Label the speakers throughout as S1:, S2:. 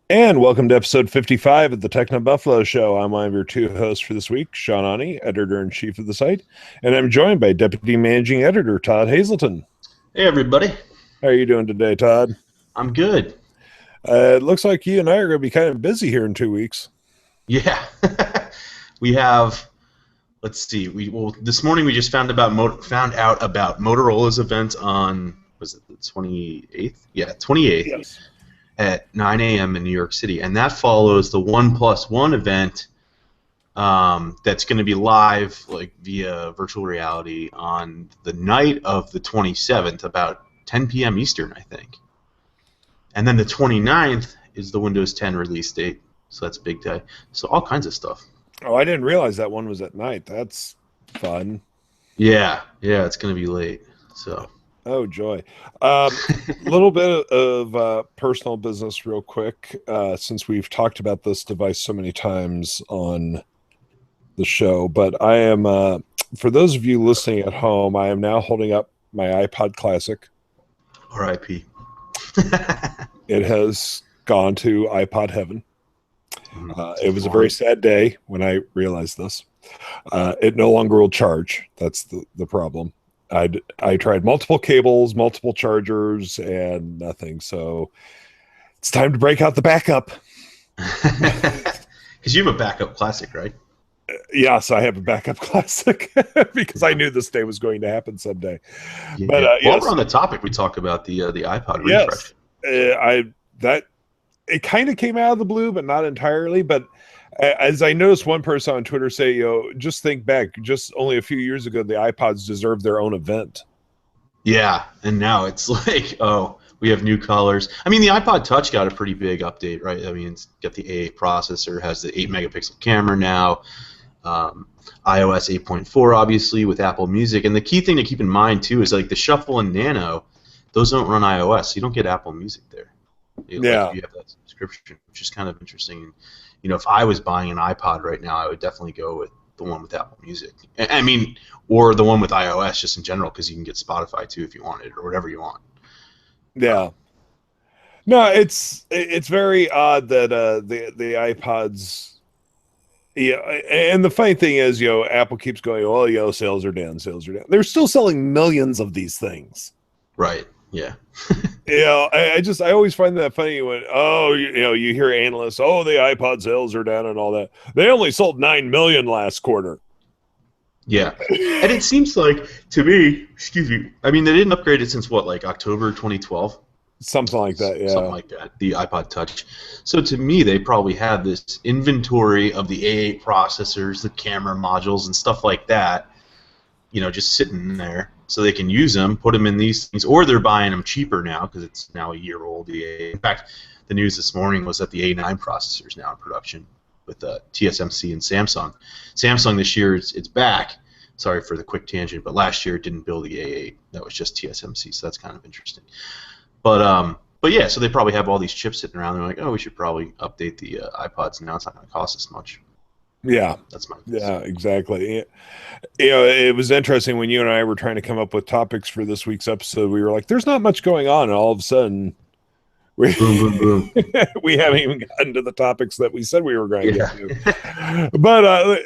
S1: And welcome to episode 55 of the TechnoBuffalo Show. I'm one of your two hosts for this week, Sean Ani, editor-in-chief of the site, and I'm joined by Deputy Managing Editor Todd Hazelton.
S2: Hey, everybody.
S1: How are you doing today, Todd?
S2: I'm good.
S1: It looks like you and I are going to be kind of busy here in 2 weeks.
S2: Yeah. We have, let's see, this morning we just found out about Motorola's event on, was it the 28th? Yeah, 28th.
S1: Yes.
S2: At 9 a.m. in New York City, and that follows the 1+1 event that's going to be live, like via virtual reality, on the night of the 27th, about 10 p.m. Eastern, I think. And then the 29th is the Windows 10 release date, so that's a big day. So all kinds of stuff.
S1: Oh, I didn't realize that one was at night. That's fun.
S2: Yeah, it's going to be late. So.
S1: Oh, joy. A little bit of personal business real quick, since we've talked about this device so many times on the show. But I am, for those of you listening at home, I am now holding up my iPod Classic.
S2: R.I.P.
S1: It has gone to iPod heaven. It was a very sad day when I realized this. It no longer will charge. That's the problem. I tried multiple cables, multiple chargers, and nothing. So it's time to break out the backup.
S2: Because you have a backup Classic, right?
S1: Yes, I have a backup Classic because I knew this day was going to happen someday.
S2: Yeah.
S1: But
S2: While
S1: yes,
S2: we're on the topic, we talk about the iPod refresh.
S1: Yes, it kind of came out of the blue, but not entirely. But as I noticed one person on Twitter say, just think back, just only a few years ago, the iPods deserved their own event.
S2: Yeah, and now it's like, oh, we have new colors. I mean, the iPod Touch got a pretty big update, right? I mean, it's got the A8 processor, has the 8-megapixel camera now, iOS 8.4, obviously, with Apple Music. And the key thing to keep in mind, too, is like the Shuffle and Nano, those don't run iOS, so you don't get Apple Music there. You have that subscription, which is kind of interesting. You know, if I was buying an iPod right now, I would definitely go with the one with Apple Music. I mean, or the one with iOS, just in general, because you can get Spotify too if you want it, or whatever you want.
S1: Yeah. No, it's very odd that the iPods. Yeah, and the funny thing is, Apple keeps going, oh, sales are down, sales are down. They're still selling millions of these things.
S2: Right. Yeah.
S1: I always find that funny when you hear analysts, oh, the iPod sales are down and all that. They only sold 9 million last quarter.
S2: Yeah, and it seems like to me, excuse me, I mean they didn't upgrade it since what, like October 2012.
S1: Something like that, yeah.
S2: Something like that, the iPod Touch. So to me, they probably have this inventory of the A8 processors, the camera modules, and stuff like that, just sitting there so they can use them, put them in these things, or they're buying them cheaper now because it's now a year old. In fact, the news this morning was that the A9 processor is now in production with TSMC and Samsung. Samsung this year, it's back. Sorry for the quick tangent, but last year it didn't build the A8. That was just TSMC, so that's kind of interesting. But yeah, so they probably have all these chips sitting around. They're like, oh, we should probably update the iPods now. It's not going to cost us much.
S1: Yeah,
S2: that's my
S1: guess. Yeah, exactly. It was interesting when you and I were trying to come up with topics for this week's episode. We were like, "There's not much going on," and all of a sudden, we
S2: boom, boom, boom.
S1: We haven't even gotten to the topics that we said we were going to get to. But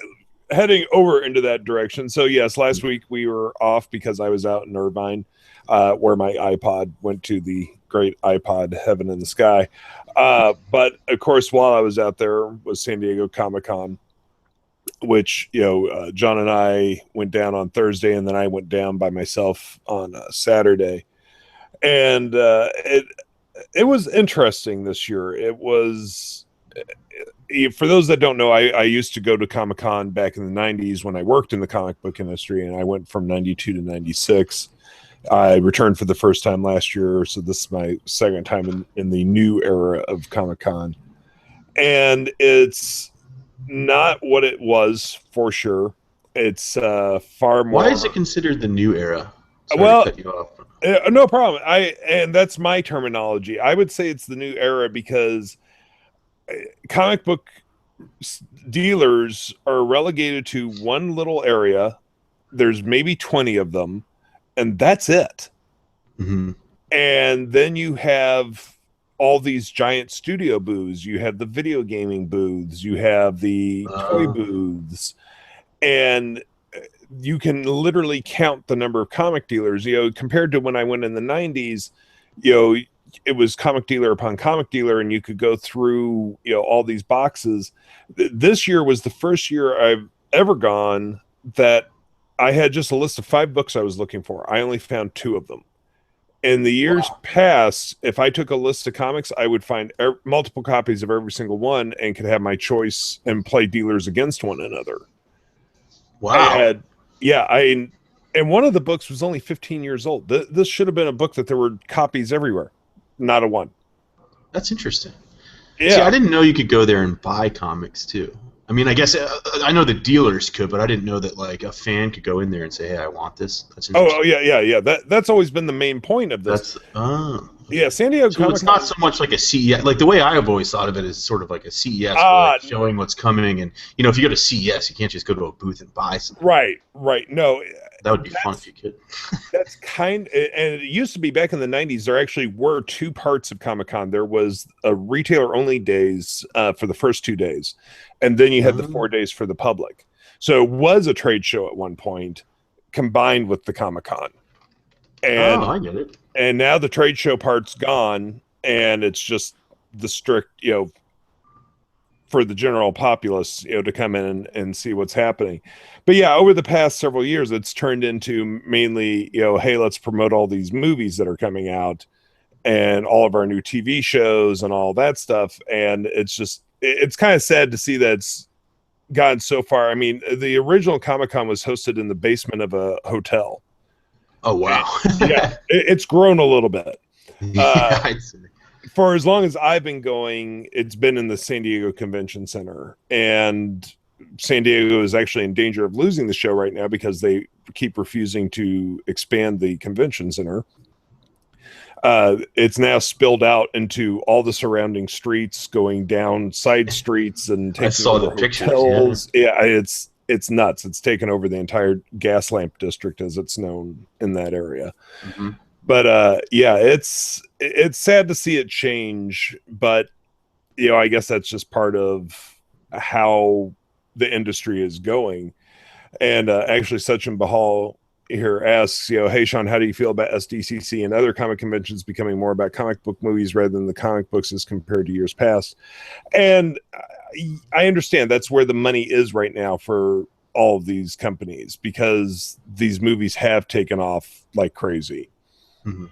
S1: heading over into that direction. So yes, last week we were off because I was out in Irvine, where my iPod went to the great iPod heaven in the sky. But of course, while I was out there was San Diego Comic-Con, which John and I went down on Thursday, and then I went down by myself on Saturday, and it was interesting this year. It was, for those that don't know, I used to go to Comic-Con back in the 90s when I worked in the comic book industry, and I went from 92 to 96. I returned for the first time last year, so this is my second time in the new era of Comic-Con, and it's not what it was for sure. It's far more.
S2: Why is it considered the new era?
S1: Sorry to cut you off. No problem. And that's my terminology. I would say it's the new era because comic book dealers are relegated to one little area. There's maybe 20 of them, and that's it.
S2: Mm-hmm.
S1: And then you have all these giant studio booths. You have the video gaming booths, you have the toy booths, and you can literally count the number of comic dealers, compared to when I went in the 90s, it was comic dealer upon comic dealer, and you could go through, all these boxes. This year was the first year I've ever gone that I had just a list of 5 books I was looking for. I only found 2 of them. In the years past, if I took a list of comics, I would find multiple copies of every single one and could have my choice and play dealers against one another.
S2: Wow.
S1: And one of the books was only 15 years old. This should have been a book that there were copies everywhere. Not a one.
S2: That's interesting.
S1: Yeah.
S2: See, I didn't know you could go there and buy comics too. I mean, I guess I know the dealers could, but I didn't know that like a fan could go in there and say, "Hey, I want this." That's
S1: yeah. That's always been the main point of this. San Diego.
S2: So it's not so much like a CES. Like the way I have always thought of it is sort of like a CES, showing what's coming. And if you go to CES, you can't just go to a booth and buy something.
S1: Right. No,
S2: that would be fun if you could.
S1: That's and it used to be back in the 90s. There actually were 2 parts of Comic-Con. There was a retailer only days for the first 2 days, and then you had the 4 days for the public. So it was a trade show at one point combined with the Comic-Con. And
S2: I get it.
S1: And now the trade show part's gone, and it's just the strict, for the general populace, to come in and see what's happening. But yeah, over the past several years, it's turned into mainly, hey, let's promote all these movies that are coming out and all of our new TV shows and all that stuff. And it's kind of sad to see that it's gotten so far. I mean, the original Comic-Con was hosted in the basement of a hotel.
S2: Oh, wow.
S1: Yeah, it's grown a little bit.
S2: I see.
S1: For as long as I've been going, it's been in the San Diego Convention Center. And San Diego is actually in danger of losing the show right now because they keep refusing to expand the convention center. It's now spilled out into all the surrounding streets, going down side streets and taking
S2: I saw the
S1: pictures. Yeah, it's nuts. It's taken over the entire gas lamp district, as it's known in that area.
S2: Mm-hmm.
S1: But it's sad to see it change. But I guess that's just part of how the industry is going. And actually, Sachin Bahal here asks, hey Sean, how do you feel about SDCC and other comic conventions becoming more about comic book movies rather than the comic books as compared to years past? And I understand that's where the money is right now for all of these companies, because these movies have taken off like crazy.
S2: Mm-hmm.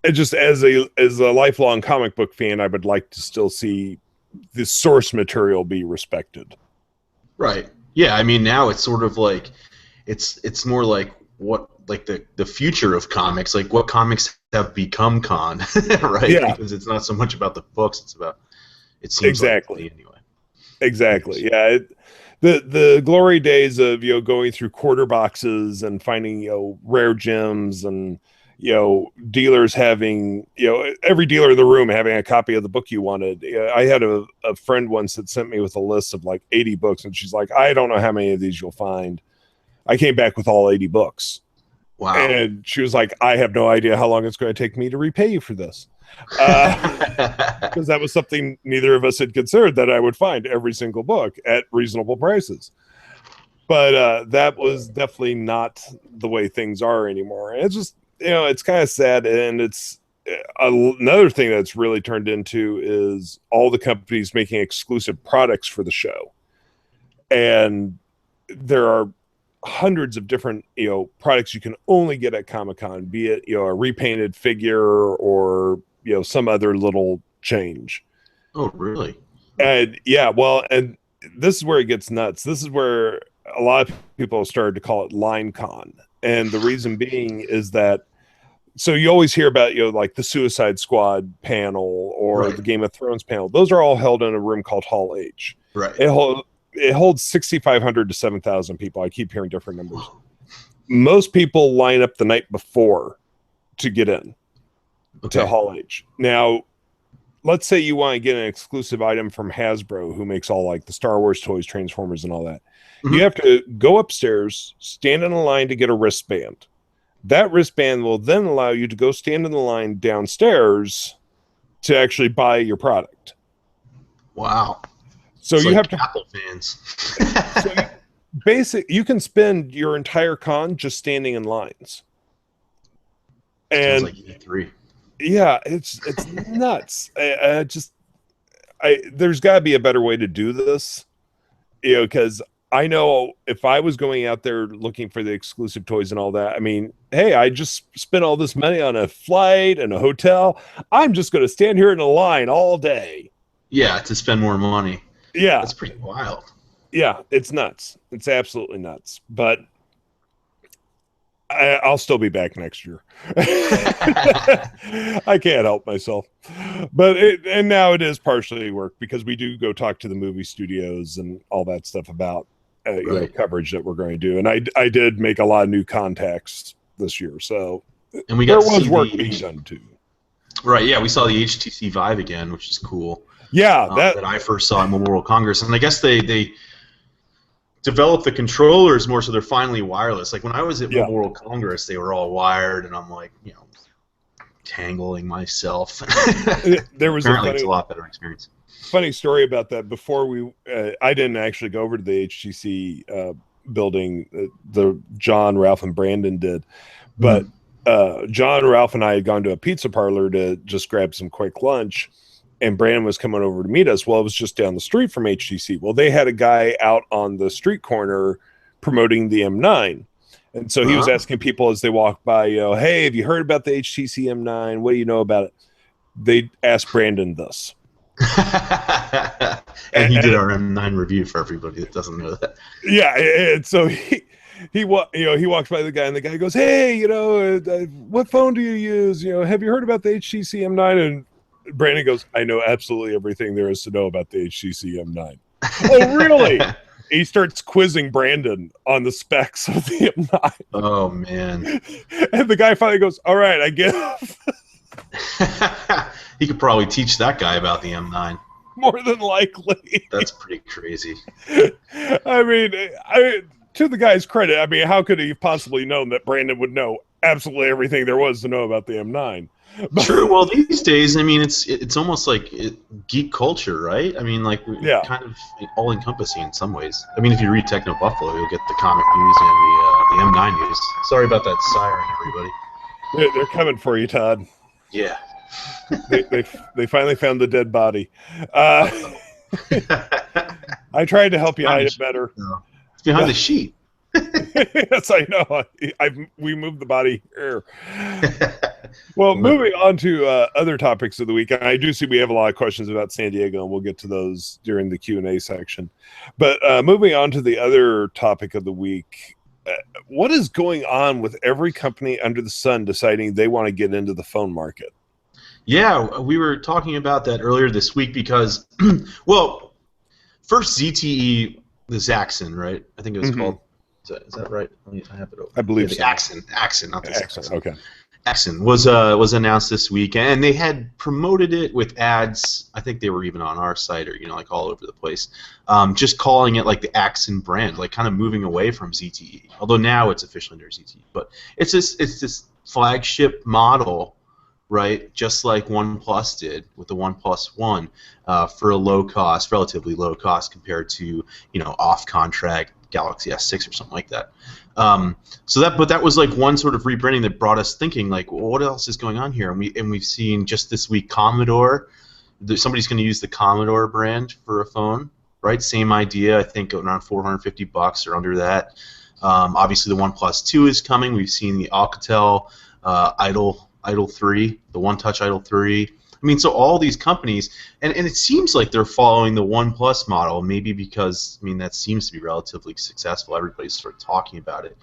S1: And just as a lifelong comic book fan, I would like to still see the source material be respected.
S2: Right. Yeah. I mean, now it's sort of like it's more like what, like the future of comics, like what comics have become con, right?
S1: Yeah.
S2: Because it's not so much about the books; it's about it seems
S1: exactly
S2: like anyway.
S1: Exactly. Yeah. The glory days of going through quarter boxes and finding rare gems and dealers having every dealer in the room having a copy of the book you wanted. I had a friend once that sent me with a list of like 80 books, and she's like, I don't know how many of these you'll find. I came back with all 80 books.
S2: Wow.
S1: And she was like, I have no idea how long it's going to take me to repay you for this. Because that was something neither of us had considered, that I would find every single book at reasonable prices. But that was definitely not the way things are anymore. And it's just, it's kind of sad. And it's another thing that's really turned into is all the companies making exclusive products for the show. And there are hundreds of different products you can only get at Comic-Con, be it a repainted figure or some other little change.
S2: Oh, really?
S1: And and this is where it gets nuts. This is where a lot of people started to call it line con, and the reason being is that, so you always hear about like the Suicide Squad panel or the Game of Thrones panel. Those are all held in a room called Hall H.
S2: Right.
S1: It holds 6,500 to 7,000 people. I keep hearing different numbers. Most people line up the night before to get in to Hall H. Now, let's say you want to get an exclusive item from Hasbro, who makes all like the Star Wars toys, Transformers, and all that. Mm-hmm. You have to go upstairs, stand in a line to get a wristband. That wristband will then allow you to go stand in the line downstairs to actually buy your product.
S2: Wow.
S1: So
S2: it's
S1: you
S2: like
S1: have to
S2: Apple fans.
S1: you can spend your entire con just standing in lines.
S2: Sounds
S1: And
S2: like E3.
S1: yeah, it's nuts. There's got to be a better way to do this, because I know if I was going out there looking for the exclusive toys and all that, I mean, hey, I just spent all this money on a flight and a hotel. I'm just going to stand here in a line all day.
S2: Yeah, to spend more money.
S1: Yeah.
S2: That's pretty wild.
S1: Yeah, it's nuts. It's absolutely nuts. But I'll still be back next year. I can't help myself. But and now it is partially work because we do go talk to the movie studios and all that stuff about coverage that we're going to do. And I did make a lot of new contacts this year. So
S2: and we got
S1: there was work being done too.
S2: Right, yeah, we saw the HTC Vive again, which is cool.
S1: Yeah,
S2: that I first saw at Mobile World Congress. And I guess they develop the controllers more so they're finally wireless. Like when I was at Mobile World Congress, they were all wired, and I'm like, tangling myself.
S1: There was
S2: apparently it's a lot better experience.
S1: Funny story about that. Before I didn't actually go over to the HTC building. The John, Ralph, and Brandon did, but John, Ralph, and I had gone to a pizza parlor to just grab some quick lunch. And Brandon was coming over to meet us. Well, it was just down the street from HTC. Well, they had a guy out on the street corner promoting the M9. And so he was asking people as they walked by, hey, have you heard about the HTC M9? What do you know about it? They asked Brandon this.
S2: and he did our M9 review for everybody that doesn't know that.
S1: Yeah. And so he walks by the guy, and the guy goes, hey, what phone do you use? Have you heard about the HTC M9? And Brandon goes, I know absolutely everything there is to know about the HTC M9. Oh, really? He starts quizzing Brandon on the specs of the M9.
S2: Oh, man.
S1: And the guy finally goes, all right, I get it.
S2: He could probably teach that guy about the M9.
S1: More than likely.
S2: That's pretty crazy.
S1: I mean, to the guy's credit, I mean, how could he have possibly known that Brandon would know absolutely everything there was to know about the M9?
S2: True. Well, these days, I mean, it's almost like geek culture, right? I mean, like kind of all-encompassing in some ways. I mean, if you read TechnoBuffalo, you'll get the comic news and the M9 news. Sorry about that siren, everybody.
S1: They're coming for you, Todd.
S2: Yeah.
S1: They finally found the dead body. I tried to help you hide it better.
S2: No. It's behind the sheet.
S1: Yes, I know. We moved the body here. Well, moving on to other topics of the week. I do see we have a lot of questions about San Diego, and we'll get to those during the Q&A section. But moving on to the other topic of the week, what is going on with every company under the sun deciding they want to get into the phone market?
S2: Yeah, we were talking about that earlier this week because, well, first ZTE, the Zaxxon, right? I think it was called. Is that right? I have it over.
S1: I believe so.
S2: Axon, not the Zaxxon.
S1: Okay.
S2: Axon was announced this week, and they had promoted it with ads. I think they were even on our site or like all over the place, just calling it like the Axon brand, like kind of moving away from ZTE. Although now it's officially under ZTE, but it's this flagship model, right? Just like OnePlus did with the OnePlus One, for a relatively low cost compared to off contract Galaxy S6 or something like that. But that was like one sort of rebranding that brought us thinking like, well, what else is going on here? And we've seen just this week Commodore. Somebody's going to use the Commodore brand for a phone, right? Same idea. I think around $450 or under that. Obviously, the OnePlus 2 is coming. We've seen the Alcatel Idol 3, the One Touch Idol 3. I mean, so all these companies, and it seems like they're following the OnePlus model, maybe because, that seems to be relatively successful. Everybody's sort of talking about it.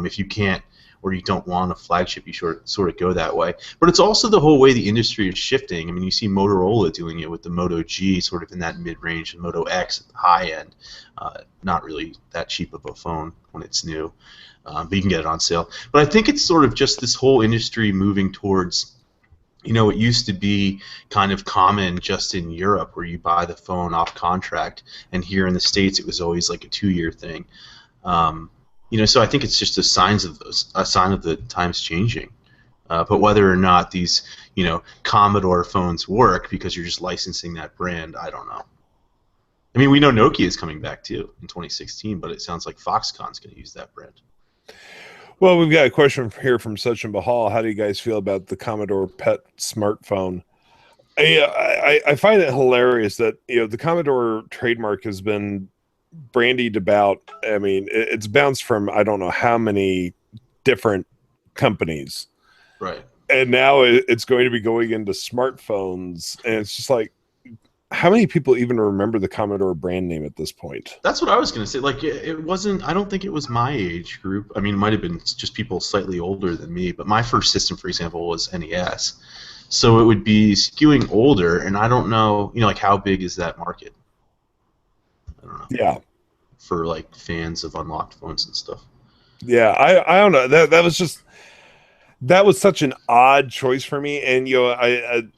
S2: If you can't or you don't want a flagship, you sort of go that way. But it's also the whole way the industry is shifting. I mean, you see Motorola doing it with the Moto G sort of in that mid-range and Moto X at the high end. Not really that cheap of a phone when it's new, but you can get it on sale. But I think it's sort of just this whole industry moving towards, it used to be kind of common just in Europe where you buy the phone off contract, and here in the States it was always like a 2-year thing. So I think it's just a sign of the times changing. But whether or not these, Commodore phones work because you're just licensing that brand, I don't know. I mean, we know Nokia is coming back too in 2016, but it sounds like Foxconn's going to use that brand.
S1: Well, we've got a question here from Sachin Bahal. How do you guys feel about the Commodore PET smartphone? I find it hilarious that the Commodore trademark has been brandied about. I mean, it's bounced from I don't know how many different companies,
S2: right?
S1: And now it's going to be going into smartphones, and it's just like, how many people even remember the Commodore brand name at this point?
S2: That's what I was going to say. Like, it wasn't. I don't think it was my age group. I mean, it might have been just people slightly older than me. But my first system, for example, was NES. So it would be skewing older, and I don't know, like how big is that market? I don't know.
S1: Yeah.
S2: For like fans of unlocked phones and stuff.
S1: Yeah, I don't know. That was such an odd choice for me, and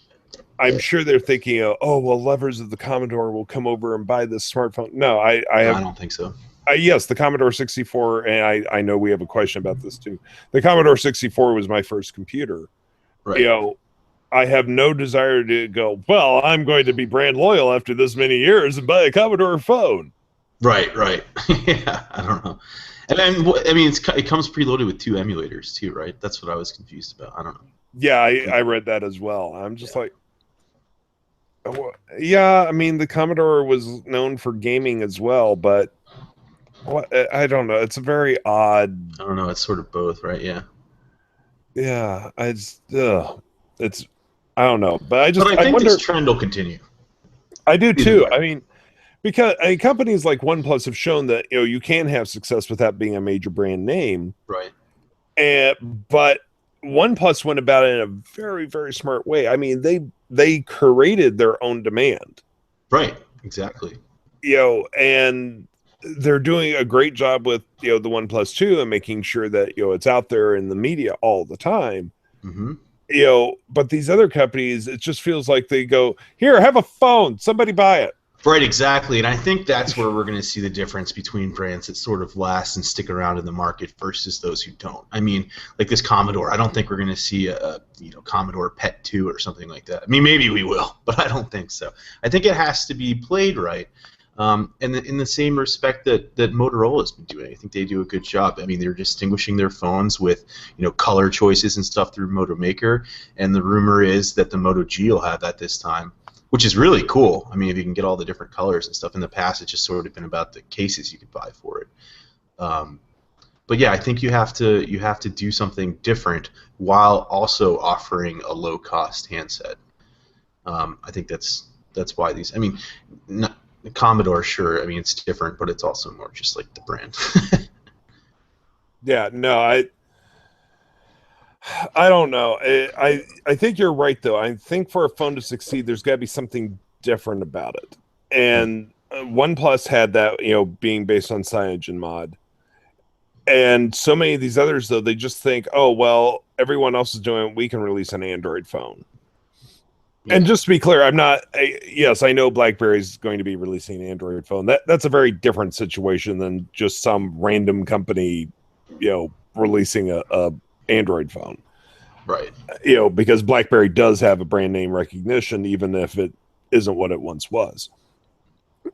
S1: I'm sure they're thinking, oh well, lovers of the Commodore will come over and buy this smartphone. No, I
S2: don't think so.
S1: Yes, the Commodore 64, and I know we have a question about this too. The Commodore 64 was my first computer.
S2: Right.
S1: I have no desire to go, well, I'm going to be brand loyal after this many years and buy a Commodore phone.
S2: Right. Yeah, I don't know. And then, I mean, it comes preloaded with 2 emulators too, right? That's what I was confused about. I don't know.
S1: Yeah, I read that as well. I'm just like, yeah, I mean, the Commodore was known for gaming as well, but I don't know. It's a very odd.
S2: I don't know. It's sort of both, right? Yeah.
S1: Yeah, it's. I don't know, but I
S2: think
S1: wonder,
S2: this trend will continue.
S1: I do too. I mean, because companies like OnePlus have shown that you can have success without being a major brand name,
S2: right?
S1: But OnePlus went about it in a very, very smart way. I mean, they created their own demand,
S2: right? Exactly.
S1: And they're doing a great job with the OnePlus 2 and making sure that it's out there in the media all the time.
S2: Mm-hmm.
S1: But these other companies, it just feels like they go, here, have a phone, somebody buy it.
S2: Right, exactly. And I think that's where we're going to see the difference between brands that sort of last and stick around in the market versus those who don't. I mean, like this Commodore, I don't think we're going to see a Commodore PET 2 or something like that. I mean, maybe we will, but I don't think so. I think it has to be played right. And in the same respect that Motorola's been doing, I think they do a good job. I mean, they're distinguishing their phones with color choices and stuff through Moto Maker, and the rumor is that the Moto G will have that this time, which is really cool. I mean, if you can get all the different colors and stuff. In the past, it's just sort of been about the cases you could buy for it. But yeah, I think you have to do something different while also offering a low cost handset. I think that's why these. I mean, the Commodore, sure. I mean, it's different, but it's also more just like the brand.
S1: Yeah, no, I don't know. I think you're right, though. I think for a phone to succeed, there's got to be something different about it. And OnePlus had that, being based on CyanogenMod. And so many of these others, though, they just think, oh, well, everyone else is doing it. We can release an Android phone. Yeah. And just to be clear, yes, I know BlackBerry is going to be releasing an Android phone. That's a very different situation than just some random company, releasing a Android phone.
S2: Right.
S1: Because BlackBerry does have a brand name recognition, even if it isn't what it once was.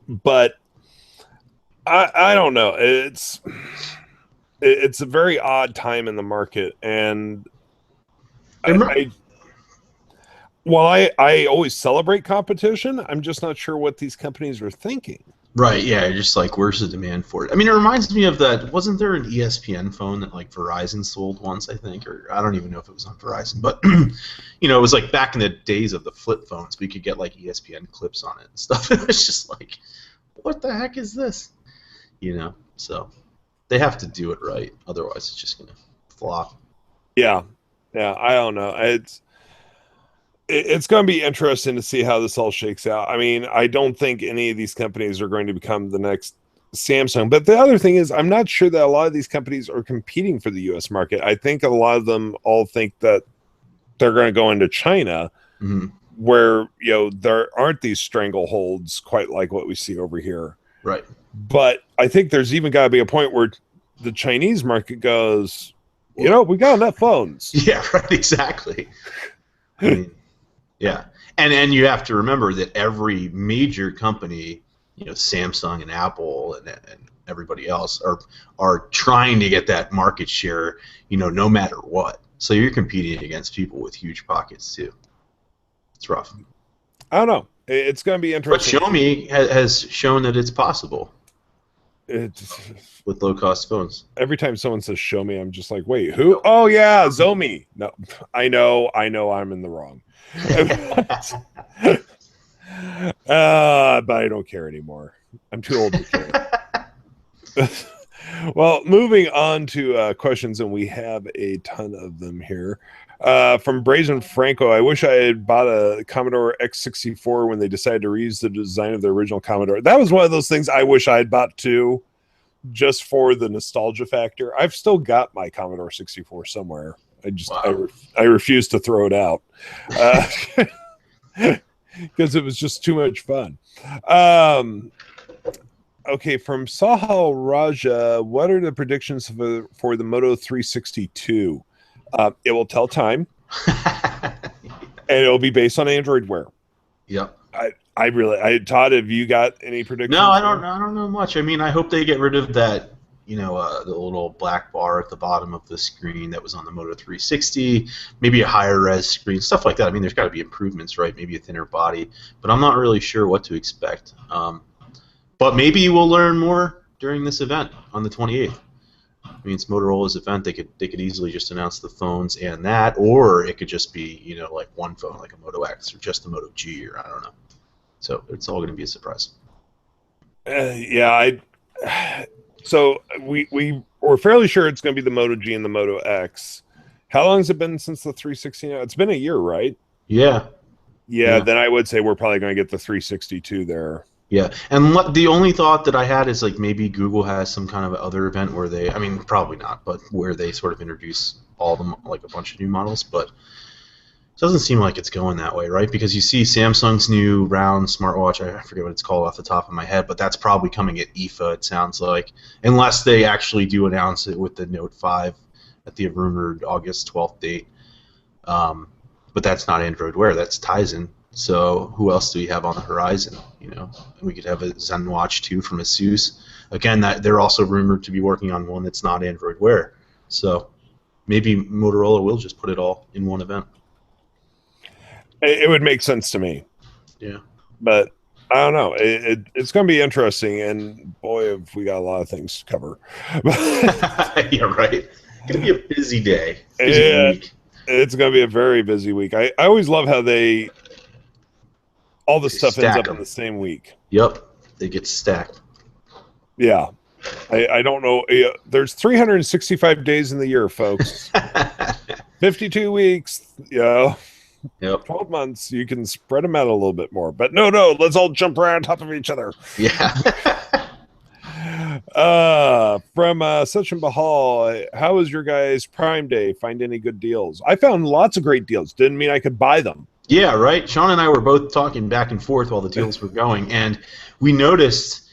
S1: But I don't know. It's a very odd time in the market, and while I always celebrate competition, I'm just not sure what these companies are thinking.
S2: Right, yeah, just like, where's the demand for it? I mean, it reminds me of that, wasn't there an ESPN phone that, like, Verizon sold once, I think? Or I don't even know if it was on Verizon, but, it was, like, back in the days of the flip phones, we could get, like, ESPN clips on it and stuff. It was just like, what the heck is this? So they have to do it right, otherwise it's just going to flop.
S1: Yeah, I don't know. It's going to be interesting to see how this all shakes out. I mean, I don't think any of these companies are going to become the next Samsung. But the other thing is, I'm not sure that a lot of these companies are competing for the U.S. market. I think a lot of them all think that they're going to go into China, where there aren't these strangleholds quite like what we see over here.
S2: Right.
S1: But I think there's even got to be a point where the Chinese market goes, we got enough phones.
S2: Yeah, right, exactly. I mean, yeah. And you have to remember that every major company, Samsung and Apple and everybody else are trying to get that market share, no matter what. So you're competing against people with huge pockets too. It's rough.
S1: I don't know. It's going to be interesting.
S2: But Xiaomi has shown that it's possible. With low-cost phones.
S1: Every time someone says "show me," I'm just like, "Wait, who?" Oh yeah, Xiaomi. No, I know, I'm in the wrong. But I don't care anymore. I'm too old to care. Well, moving on to questions, and we have a ton of them here. From Brazen Franco, I wish I had bought a Commodore X64 when they decided to reuse the design of the original Commodore. That was one of those things I wish I had bought too, just for the nostalgia factor. I've still got my Commodore 64 somewhere. I refuse to throw it out because it was just too much fun. Okay, from Sahal Raja, what are the predictions for the Moto 362? It will tell time, and it'll be based on Android Wear.
S2: Yep.
S1: Todd, have you got any predictions?
S2: No, I don't know much. I mean, I hope they get rid of that, the little black bar at the bottom of the screen that was on the Moto 360. Maybe a higher res screen, stuff like that. I mean, there's got to be improvements, right? Maybe a thinner body, but I'm not really sure what to expect. But maybe we'll learn more during this event on the 28th. I mean, it's Motorola's event. They could easily just announce the phones and that, or it could just be like one phone, like a Moto X or just a Moto G, or I don't know. So it's all going to be a surprise.
S1: So we were fairly sure it's going to be the Moto G and the Moto X. How long has it been since the 360? It's been a year, right?
S2: Yeah.
S1: Then I would say we're probably going to get the 362 there.
S2: Yeah, and the only thought that I had is maybe Google has some kind of other event where they, I mean, probably not, but where they sort of introduce all of them, like a bunch of new models, but it doesn't seem like it's going that way, right? Because you see Samsung's new round smartwatch, I forget what it's called off the top of my head, but that's probably coming at IFA, it sounds like, unless they actually do announce it with the Note 5 at the rumored August 12th date. But that's not Android Wear, that's Tizen. So who else do we have on the horizon? We could have a Zen Watch 2 from Asus. Again, they're also rumored to be working on one that's not Android Wear. So maybe Motorola will just put it all in one event.
S1: It would make sense to me.
S2: Yeah.
S1: But I don't know. It's going to be interesting, and boy, have we got a lot of things to cover.
S2: Yeah, right. It's going to be a busy day. Week.
S1: It's going to be a very busy week. I always love how all the stuff ends up in the same week.
S2: Yep, they get stacked.
S1: Yeah, I don't know. There's 365 days in the year, folks. 52 weeks. Yep. 12 months. You can spread them out a little bit more. But no, let's all jump right on top of each other.
S2: Yeah.
S1: From Sachin Bahal, how was your guys' Prime Day? Find any good deals? I found lots of great deals. Didn't mean I could buy them.
S2: Yeah, right. Sean and I were both talking back and forth while the deals were going, and we noticed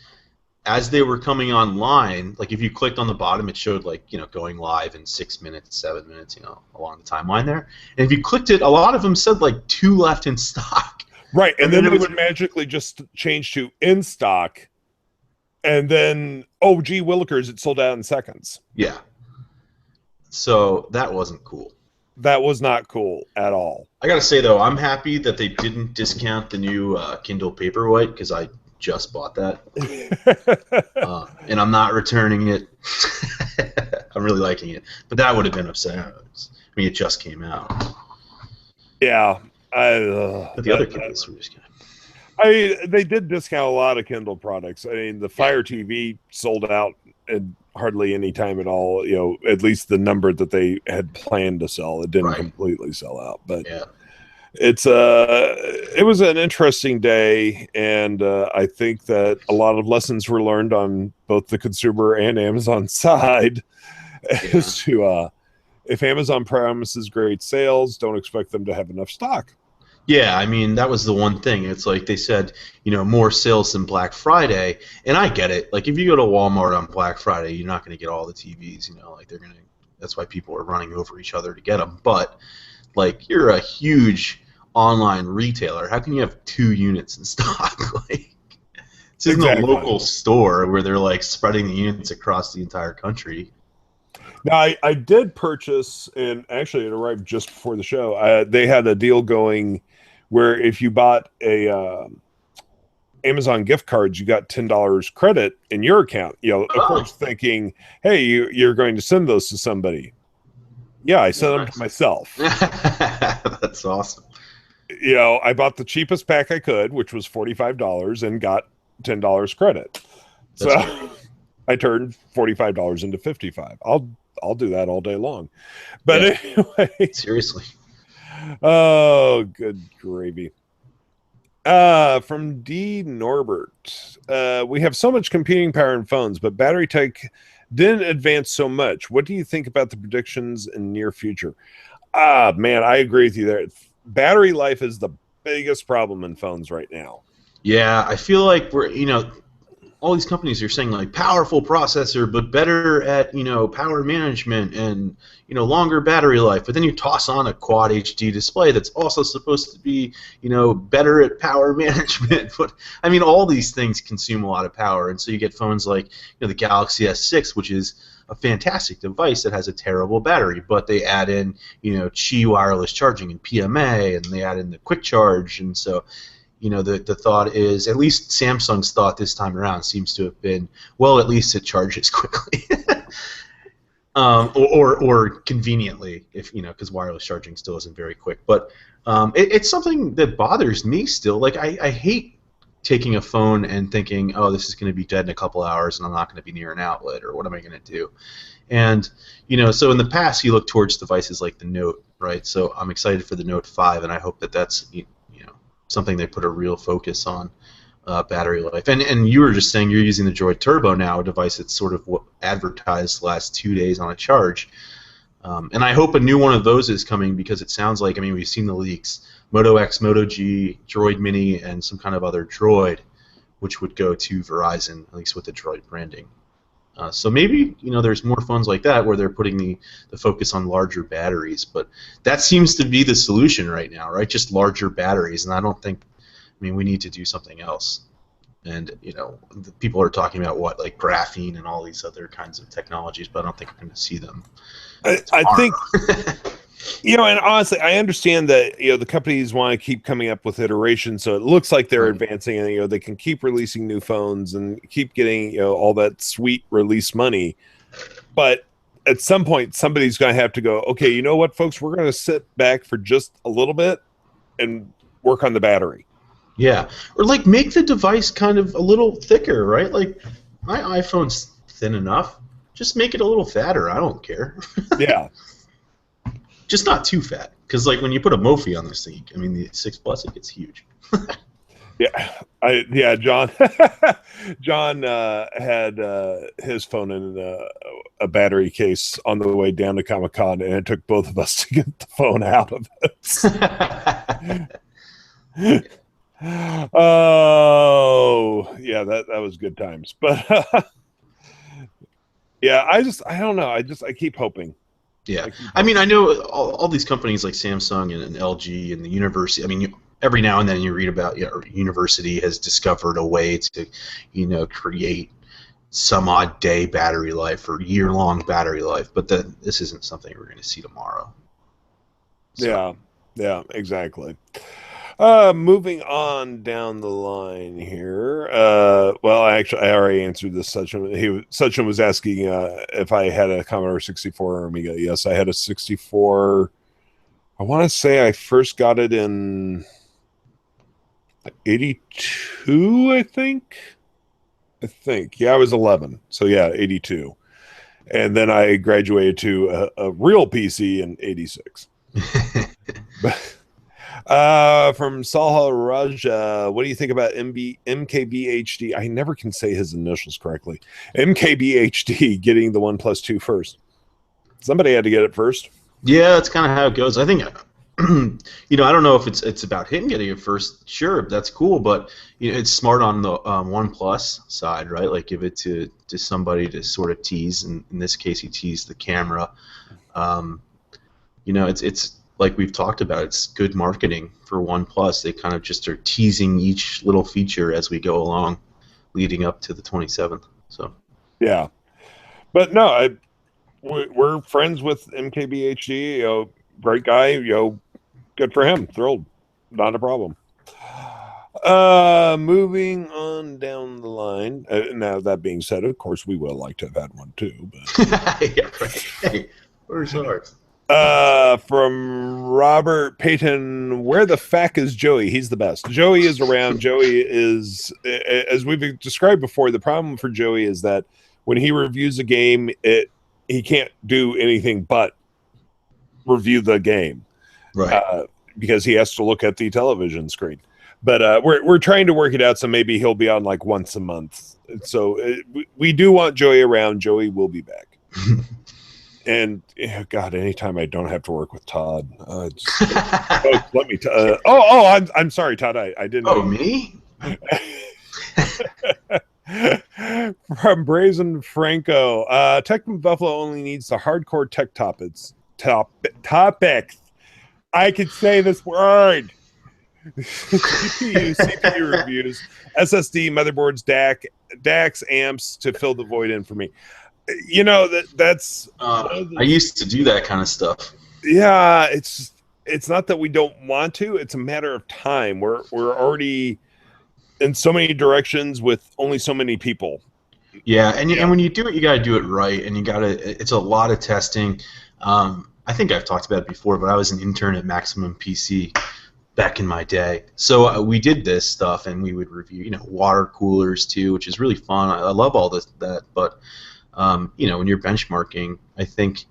S2: as they were coming online, if you clicked on the bottom, it showed going live in 6 minutes, 7 minutes, along the timeline there. And if you clicked it, a lot of them said 2 left in stock.
S1: Right, and then it would magically just change to in stock, and then gee willikers, it sold out in seconds.
S2: Yeah. So that wasn't cool.
S1: That was not cool at all.
S2: I gotta say though, I'm happy that they didn't discount the new Kindle Paperwhite because I just bought that, and I'm not returning it. I'm really liking it, but that would have been upsetting. I mean, it just came out.
S1: Yeah,
S2: but the other Kindles were just
S1: they did discount a lot of Kindle products. I mean, the Fire TV sold out in hardly any time at all. At least the number that they had planned to sell, it didn't completely sell out. But
S2: yeah.
S1: It was an interesting day, and I think that a lot of lessons were learned on both the consumer and Amazon side as to if Amazon promises great sales, don't expect them to have enough stock.
S2: Yeah, I mean, that was the one thing. It's they said, more sales than Black Friday, and I get it. If you go to Walmart on Black Friday, you're not going to get all the TVs, they're going to that's why people are running over each other to get them. But like, you're a huge online retailer. How can you have 2 units in stock? Like, this isn't a local store where they're like spreading the units across the entire country.
S1: Now, I did purchase, and actually it arrived just before the show. They had a deal going where if you bought a Amazon gift cards, you got $10 credit in your account. You know, of course, thinking, hey, you're going to send those to somebody. Yeah, I sent them to myself.
S2: That's awesome.
S1: You know, I bought the cheapest pack I could, which was $45, and got $10 credit. So I turned $45 into $55. I'll do that all day long. But anyway,
S2: seriously.
S1: Oh, good gravy. From D. Norbert, we have so much computing power in phones, but battery tech didn't advance so much. What do you think about the predictions in near future? Man, I agree with you there. Battery life is the biggest problem in phones right now.
S2: Yeah, I feel like we're, all these companies are saying like powerful processor, but better at, power management and, longer battery life. But then you toss on a quad HD display that's also supposed to be, better at power management. But I mean, all these things consume a lot of power. And so you get phones like, the Galaxy S6, which is a fantastic device that has a terrible battery, but they add in, Qi wireless charging and PMA, and they add in the quick charge. And so, the thought is, at least Samsung's thought this time around seems to have been, well, at least it charges quickly. or conveniently, if because wireless charging still isn't very quick. But it's something that bothers me still. Like, I hate taking a phone and thinking, oh, this is going to be dead in a couple hours and I'm not going to be near an outlet, or what am I going to do? And, so in the past you look towards devices like the Note, right? So I'm excited for the Note 5, and I hope that that's, something they put a real focus on battery life. And you were just saying you're using the Droid Turbo now, a device that's sort of advertised the last 2 days on a charge. And I hope a new one of those is coming, because it sounds like, we've seen the leaks, Moto X, Moto G, Droid Mini, and some kind of other Droid, which would go to Verizon, at least with the Droid branding. So maybe, there's more phones like that where they're putting the focus on larger batteries, but that seems to be the solution right now, right? Just larger batteries, and I don't think, we need to do something else. And, people are talking about like graphene and all these other kinds of technologies, but I don't think we're going to see them.
S1: I think, and honestly, I understand that, the companies want to keep coming up with iterations, so it looks like they're advancing, and, they can keep releasing new phones and keep getting, all that sweet release money. But at some point, somebody's going to have to go, okay, you know what, folks, we're going to sit back for just a little bit and work on the battery.
S2: Yeah, or like make the device kind of a little thicker, right? Like, my iPhone's thin enough. Just make it a little fatter. I don't care.
S1: Yeah.
S2: Just not too fat, because like when you put a Mophie on this thing, the 6 Plus, it gets huge.
S1: John. John had his phone in a battery case on the way down to Comic-Con, and it took both of us to get the phone out of it. Oh, yeah, that was good times. But yeah, I don't know. I keep hoping.
S2: Yeah, I know all these companies like Samsung and LG and the university. Every now and then you read about university has discovered a way to, create some odd day battery life or year-long battery life. But this isn't something we're going to see tomorrow. So.
S1: Yeah, exactly. Moving on down the line here. Well, actually, I already answered this. Sachin was asking if I had a Commodore 64 or Amiga. Yes, I had a 64. I want to say I first got it in 82, I think. Yeah, I was 11. So yeah, 82. And then I graduated to a real PC in 86. From Salha Raja, what do you think about MKBHD? I never can say his initials correctly. MKBHD getting the 1+2 first. Somebody had to get it first.
S2: Yeah, that's kind of how it goes. I think you know, I don't know if it's about him getting it first. Sure, that's cool, but you know, it's smart on the OnePlus side, right? Like give it to somebody to sort of tease. And in this case, he teased the camera. Um, you know, it's like we've talked about. It's good marketing for OnePlus. They kind of just are teasing each little feature as we go along, leading up to the 27th. So
S1: Yeah, but no, we're friends with MKBHD. You know, great guy. You know, good for him. Thrilled. Not a problem. Moving on down the line. Now that being said, of course, we would like to have had one too. But
S2: yeah, right. Hey, where's ours?
S1: from Robert Payton, where the fuck is Joey? He's the best. Joey is around. Joey is, as we've described before, the problem for Joey is that when he reviews a game, he can't do anything but review the game,
S2: Right.
S1: because he has to look at the television screen. But we're trying to work it out, so maybe he'll be on like once a month. So we do want Joey around. Joey will be back. And God, anytime I don't have to work with Todd, let me. I'm sorry, Todd. I didn't.
S2: Oh, me?
S1: From Brazen Franco, TechnoBuffalo only needs the hardcore tech topics. I could say this word. CPU reviews, SSD, motherboards, DACs, amps to fill the void in for me. You know that's.
S2: I used to do that kind of stuff.
S1: Yeah, it's not that we don't want to. It's a matter of time. We're already in so many directions with only so many people.
S2: Yeah, and when you do it, you got to do it right, and you got to. It's a lot of testing. I think I've talked about it before, but I was an intern at Maximum PC back in my day. So we did this stuff, and we would review, you know, water coolers too, which is really fun. I love all that, but you know, when you're benchmarking, I think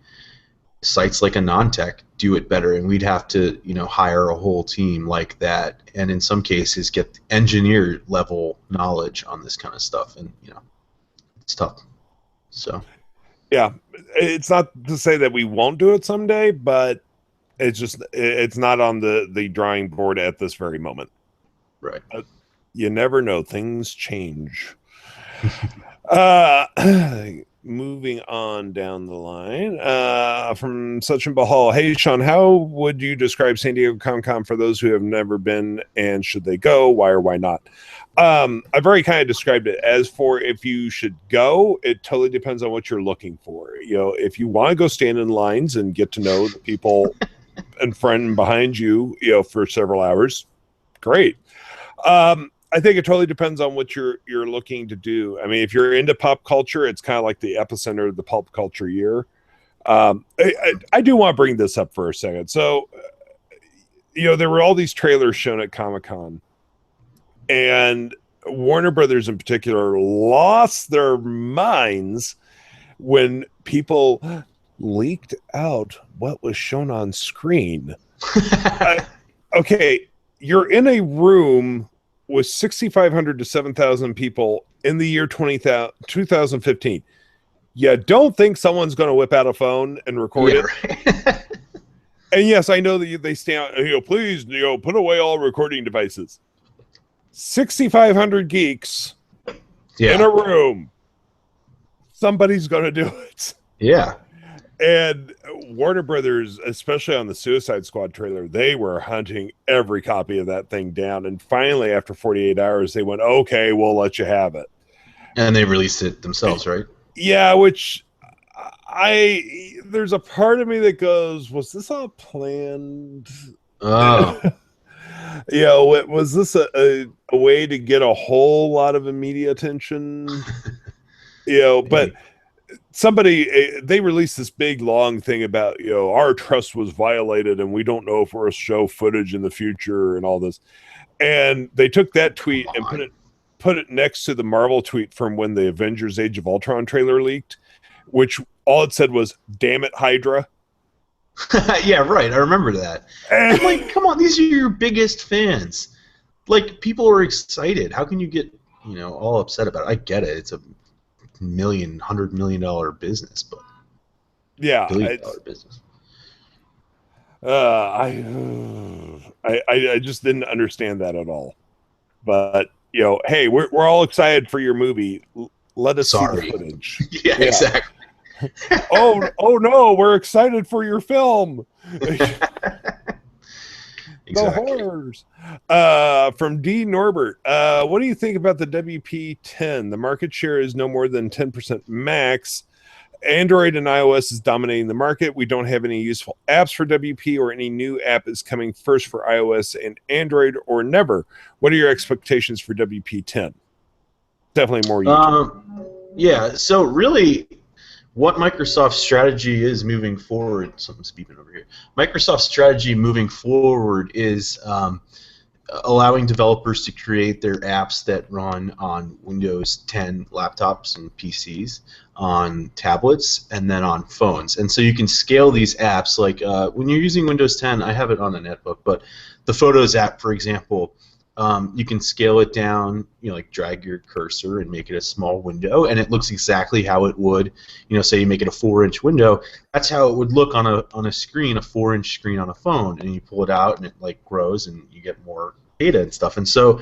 S2: sites like AnonTech do it better, and we'd have to, you know, hire a whole team like that, and in some cases get engineer level knowledge on this kind of stuff, and you know, it's tough. So
S1: yeah, it's not to say that we won't do it someday, but it's not on the drawing board at this very moment.
S2: right.
S1: You never know, things change. Moving on down the line, from Sachin Bahal. Hey, Sean, how would you describe San Diego Comic-Con for those who have never been, and should they go? Why or why not? I've already kind of described it. As for if you should go, it totally depends on what you're looking for. You know, if you want to go stand in lines and get to know the people in front and behind you, you know, for several hours, great. I think it totally depends on what you're looking to do. I mean, if you're into pop culture, it's kind of like the epicenter of the pop culture year. I do want to bring this up for a second. So, you know, there were all these trailers shown at Comic-Con, and Warner Brothers in particular lost their minds when people leaked out what was shown on screen. Okay, you're in a room with 6,500 to 7,000 people in the year 2015. You don't think someone's going to whip out a phone and record it? Right. And yes, I know that they stand, you know, please, you know, put away all recording devices. 6,500 geeks in a room. Somebody's going to do it.
S2: Yeah.
S1: And Warner Brothers, especially on the Suicide Squad trailer, they were hunting every copy of that thing down. And finally, after 48 hours, they went, okay, we'll let you have it.
S2: And they released it themselves, right?
S1: Yeah, which there's a part of me that goes, was this all planned?
S2: Oh.
S1: You know, was this a way to get a whole lot of media attention? You know, but they released this big long thing about, you know, our trust was violated and we don't know if we'll show footage in the future and all this. And they took that tweet and put it next to the Marvel tweet from when the Avengers Age of Ultron trailer leaked, which all it said was, damn it, Hydra.
S2: Yeah, right. I remember that. I'm like, come on, these are your biggest fans. Like, people are excited. How can you get, you know, all upset about it? I get it. It's a $100 million business, but
S1: yeah,
S2: $1 billion business.
S1: I just didn't understand that at all. But hey, we're all excited for your movie. Let us see the
S2: Sorry.
S1: footage.
S2: Yeah, exactly.
S1: Oh no, we're excited for your film. The
S2: Exactly.
S1: horrors. From D. Norbert. What do you think about the WP10? The market share is no more than 10% max. Android and iOS is dominating the market. We don't have any useful apps for WP, or any new app is coming first for iOS and Android, or never. What are your expectations for WP10? Definitely more YouTube.
S2: Yeah, so really what Microsoft's strategy is moving forward, something's beeping over here. Microsoft's strategy moving forward is allowing developers to create their apps that run on Windows 10 laptops and PCs, on tablets, and then on phones. And so you can scale these apps, like when you're using Windows 10, I have it on the netbook, but the Photos app, for example, you can scale it down, like drag your cursor and make it a small window, and it looks exactly how it would, say you make it a 4-inch window. That's how it would look on a screen, a 4-inch screen on a phone, and you pull it out and it like grows and you get more data and stuff. And so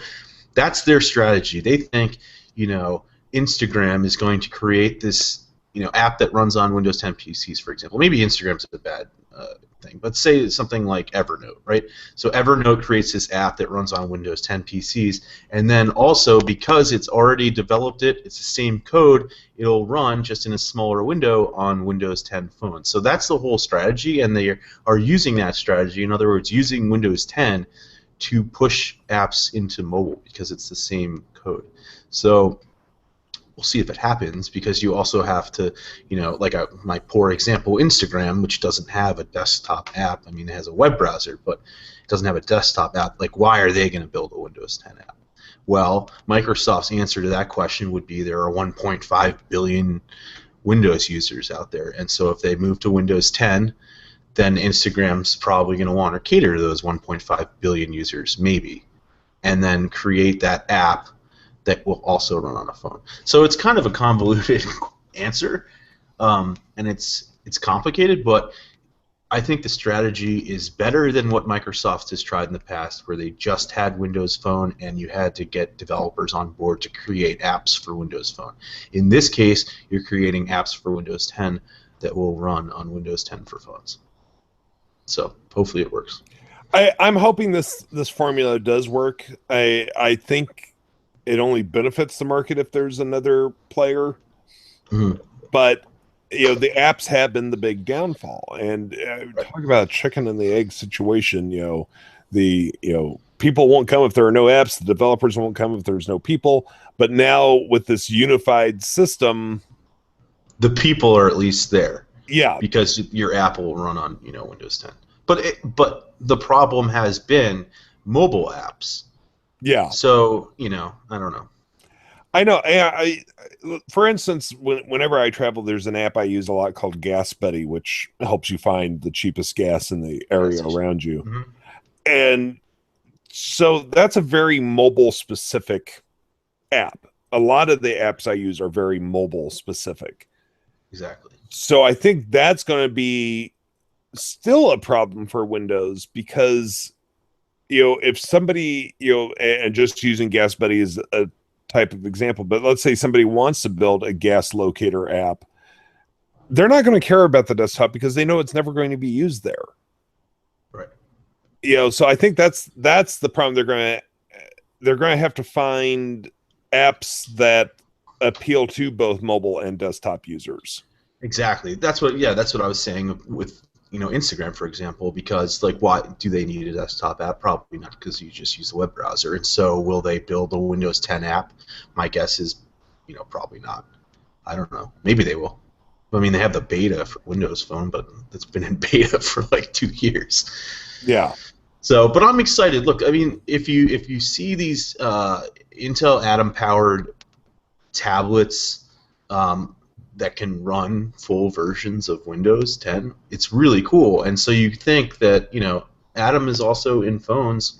S2: that's their strategy. They think, Instagram is going to create this, app that runs on Windows 10 PCs, for example. Maybe Instagram's a bad thing, but say something like Evernote, right? So Evernote creates this app that runs on Windows 10 PCs, and then also, because it's already developed it's the same code, it'll run just in a smaller window on Windows 10 phones. So that's the whole strategy, and they are using that strategy. In other words, using Windows 10 to push apps into mobile because it's the same code. So we'll see if it happens, because you also have to, like my poor example, Instagram, which doesn't have a desktop app. I mean, it has a web browser, but it doesn't have a desktop app. Like, why are they going to build a Windows 10 app? Well, Microsoft's answer to that question would be there are 1.5 billion Windows users out there, and so if they move to Windows 10, then Instagram's probably going to want to cater to those 1.5 billion users, maybe, and then create that app that will also run on a phone. So it's kind of a convoluted answer, and it's complicated, but I think the strategy is better than what Microsoft has tried in the past, where they just had Windows Phone and you had to get developers on board to create apps for Windows Phone. In this case, you're creating apps for Windows 10 that will run on Windows 10 for phones. So hopefully it works.
S1: I'm hoping this formula does work. I think it only benefits the market if there's another player.
S2: Mm-hmm.
S1: But the apps have been the big downfall. And talk about a chicken and the egg situation. The people won't come if there are no apps. The developers won't come if there's no people. But now with this unified system,
S2: the people are at least there.
S1: Yeah,
S2: because your app will run on Windows 10. But the problem has been mobile apps.
S1: Yeah.
S2: So I don't know.
S1: I know. For instance, whenever I travel, there's an app I use a lot called Gas Buddy, which helps you find the cheapest gas in the area around you.
S2: Mm-hmm.
S1: And so that's a very mobile specific app. A lot of the apps I use are very mobile specific.
S2: Exactly.
S1: So I think that's going to be still a problem for Windows, because if somebody and just using Gas Buddy is a type of example, but let's say somebody wants to build a gas locator app, they're not going to care about the desktop because they know it's never going to be used there.
S2: Right.
S1: So I think that's the problem. They're going to have to find apps that appeal to both mobile and desktop users.
S2: Exactly. That's what I was saying with Instagram, for example, because why do they need a desktop app? Probably not, because you just use the web browser. And so will they build a Windows 10 app? My guess is probably not. I don't know. Maybe they will. I mean, they have the beta for Windows Phone, but it's been in beta for 2 years.
S1: Yeah.
S2: So, but I'm excited. Look, I mean, if you see these Intel Atom powered tablets that can run full versions of Windows 10, it's really cool. And so you think that Atom is also in phones.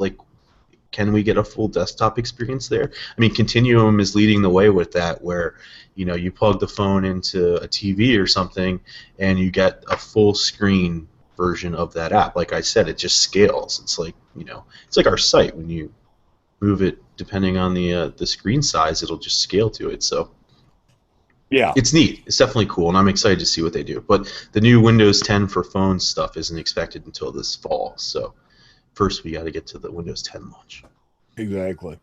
S2: Can we get a full desktop experience there? I mean, Continuum is leading the way with that, where you plug the phone into a TV or something and you get a full screen version of that app. Like I said, it just scales. It's like, it's like our site. When you move it, depending on the screen size, it'll just scale to it. So
S1: yeah,
S2: it's neat. It's definitely cool, and I'm excited to see what they do. But the new Windows 10 for phones stuff isn't expected until this fall. So first we got to get to the Windows 10 launch.
S1: Exactly.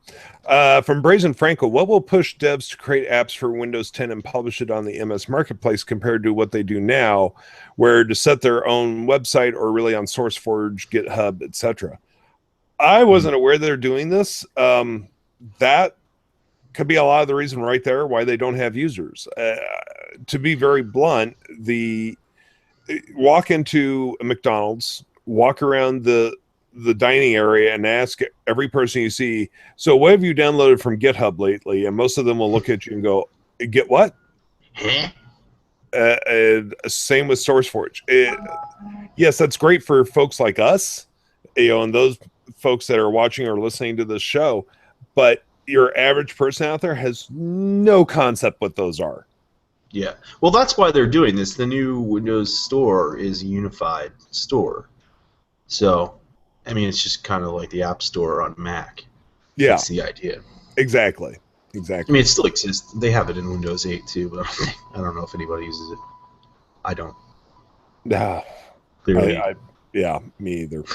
S1: From Brazen Franco, what will push devs to create apps for Windows 10 and publish it on the MS Marketplace compared to what they do now, where to set their own website or really on SourceForge, GitHub, etc.? I wasn't aware they're doing this. That could be a lot of the reason right there why they don't have users. To be very blunt, walk into a McDonald's, walk around the dining area and ask every person you see, so what have you downloaded from GitHub lately? And most of them will look at you and go, get what? Same with SourceForge. Yes, that's great for folks like us, and those folks that are watching or listening to this show, but your average person out there has no concept what those are.
S2: Yeah. Well, that's why they're doing this. The new Windows Store is a unified store. So I mean, it's just kind of like the App Store on Mac.
S1: Yeah.
S2: That's the idea.
S1: Exactly.
S2: I mean, it still exists. They have it in Windows 8 too, but I don't know if anybody uses it. I don't.
S1: Clearly. Yeah, me either.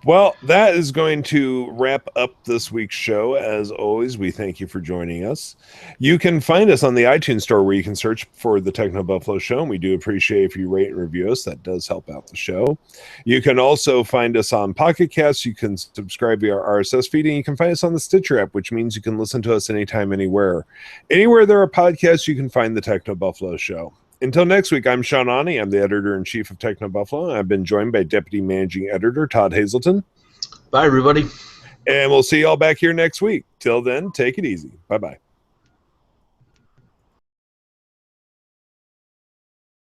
S1: Well, that is going to wrap up this week's show. As always, we thank you for joining us. You can find us on the iTunes store where you can search for the TechnoBuffalo Show, and we do appreciate if you rate and review us. That does help out the show. You can also find us on Pocket Casts. You can subscribe via our RSS feed, and you can find us on the Stitcher app, which means you can listen to us anytime, anywhere. Anywhere there are podcasts, you can find the TechnoBuffalo Show. Until next week, I'm Sean Ani. I'm the editor-in-chief of TechnoBuffalo, and I've been joined by Deputy Managing Editor Todd Hazelton.
S2: Bye, everybody.
S1: And we'll see you all back here next week. Till then, take it easy. Bye-bye.